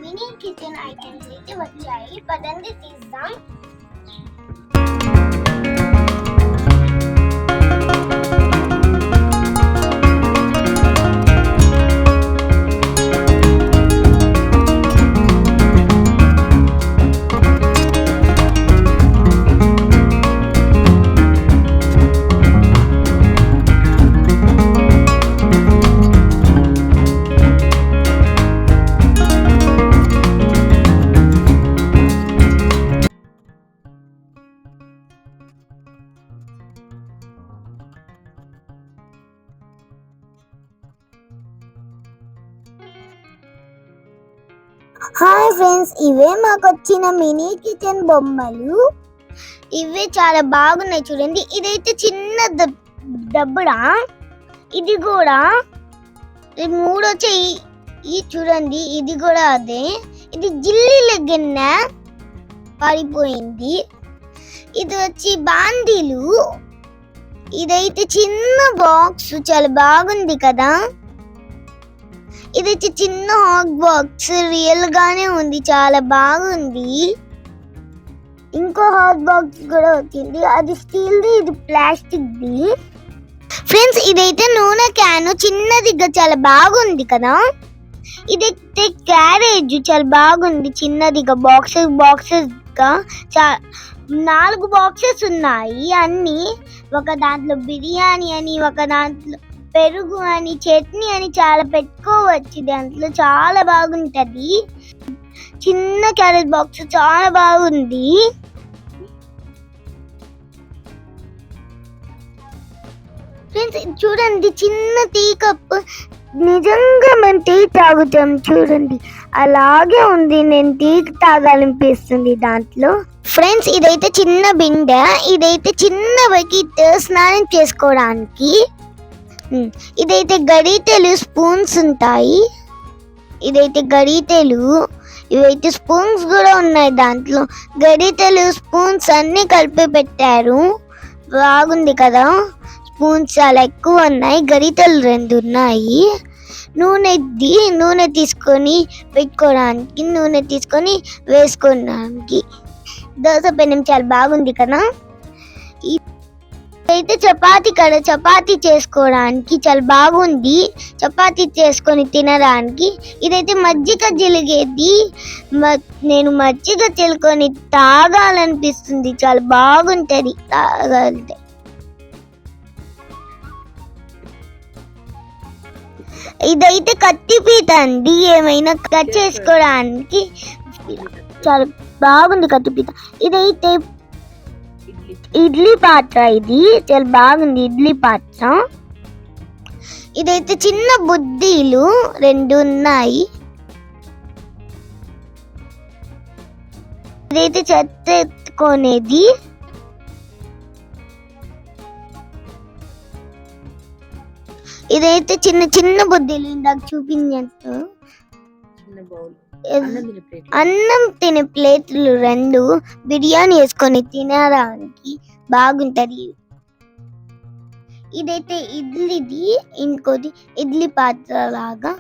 Mini kitchen items అయితే వచ్చాయి. పదండి తీద్దాం. హాయ్ ఫ్రెండ్స్, ఇవే మాకు వచ్చిన మినీ కిచెన్ బొమ్మలు. ఇవే చాలా బాగున్నాయి చూడండి. ఇదైతే చిన్న దబ్బుడా, ఇది కూడా మూడు వచ్చాయి. ఇది చూడండి, ఇది కూడా అదే. ఇది జిల్లి లెగ్గన్న పారిపోయింది. ఇది వచ్చి బాందీలు. ఇదైతే చిన్న బాక్స్, చాలా బాగుంది కదా. ఇది చిన్న హాట్ బాక్స్, రియల్ గానే ఉంది, చాలా బాగుంది. ఇంకో హాట్ బాక్స్ కూడా వచ్చింది, అది స్టీల్ ది, ఇది ప్లాస్టిక్ ది. ఫ్రెండ్స్, ఇదైతే నూనె క్యాన్, చిన్నదిగా చాలా బాగుంది కదా. ఇదైతే క్యారేజ్, చాలా బాగుంది, చిన్నదిగా బాక్సెస్ గా 4 బాక్సెస్ ఉన్నాయి. అన్ని ఒక దాంట్లో బిర్యానీ అని, ఒక దాంట్లో పెరుగు అని, చట్నీ అని చాలా పెట్టుకోవచ్చు. దాంట్లో చాలా బాగుంటది. చిన్న క్యారేజ్ బాక్స్ చాలా బాగుంది. ఫ్రెండ్స్, చూడండి, చిన్న టీ కప్. నిజంగా మనం టీ తాగుతాం చూడండి, అలాగే ఉంది. నేను టీ తాగాలనిపిస్తుంది దాంట్లో. ఫ్రెండ్స్, ఇదైతే చిన్న బిందె. ఇదైతే చిన్న బకెట్, స్నానం చేసుకోవడానికి. ఇదైతే గరిటెలు, స్పూన్స్ ఉంటాయి. ఇదైతే గరిటెలు, ఇవైతే స్పూన్స్ కూడా ఉన్నాయి. దాంట్లో గరిటెలు, స్పూన్స్ అన్ని కలిపి పెట్టారు. బాగుంది కదా. స్పూన్స్ చాలా ఎక్కువ ఉన్నాయి, గరిటెలు 2 ఉన్నాయి. నూనె తీసుకొని పెట్టుకోవడానికి, నూనె తీసుకొని వేసుకోవడానికి. దోశ పెనం చాలా బాగుంది కదా. అయితే చపాతీ చేసుకోవడానికి చాలా బాగుంది, చపాతీ చేసుకొని తినడానికి. ఇదైతే మజ్జిగ జిలిగేది. నేను మజ్జిగ చిలుకొని తాగాలనిపిస్తుంది, చాలా బాగుంటది తాగాలంటే. ఇదైతే కత్తిపీట అండి, ఏమైనా కట్ చేసుకోవడానికి చాలా బాగుంది కత్తిపీట. ఇదైతే ఇడ్లీ పాత్ర, ఇది చాలా బాగుంది ఇడ్లీ పాత్ర. ఇదైతే చిన్న బుద్దీలు 2 ఉన్నాయి. ఇదైతే చెత్త ఎత్తుకునేది. ఇదైతే చిన్న బుద్దీలు, ఇందాక చూపించాను. అన్నం తినే ప్లేట్లు 2, బిర్యానీ వేసుకొని తినడానికి బాగుంటది. ఇదైతే ఇడ్లీది, ఇంకోటి ఇడ్లీ పాత్ర లాగా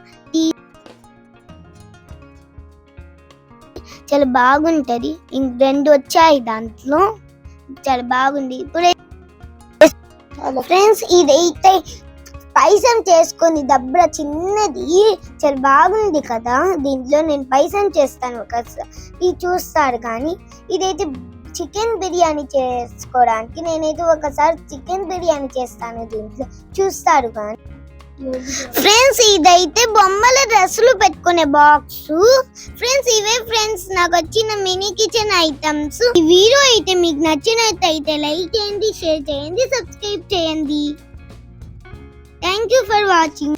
చాలా బాగుంటది. 2 వచ్చాయి దాంట్లో, చాలా బాగుంది. ఇప్పుడే ఫ్రెండ్స్, ఇదైతే పైసం చేసుకొని దబ్బర చిన్నది, చాలా బాగుంది కదా. దీంట్లో నేను పైసం చేస్తాను ఒకసారి, ఇది చూస్తారు. కానీ ఇదైతే చికెన్ బిర్యానీ చేసుకోవడానికి, నేనైతే ఒకసారి చికెన్ బిర్యానీ చేస్తాను, దీంట్లో చూస్తారు. కానీ ఫ్రెండ్స్, ఇదైతే బొమ్మల డ్రెస్సులు పెట్టుకునే బాక్స్. ఫ్రెండ్స్, ఇవే ఫ్రెండ్స్ నాకు వచ్చిన మినీ కిచెన్ ఐటమ్స్. ఈ వీడియో అయితే మీకు నచ్చినట్లయితే లైక్ చేయండి, షేర్ చేయండి, సబ్స్క్రైబ్ చేయండి. Thank you for watching.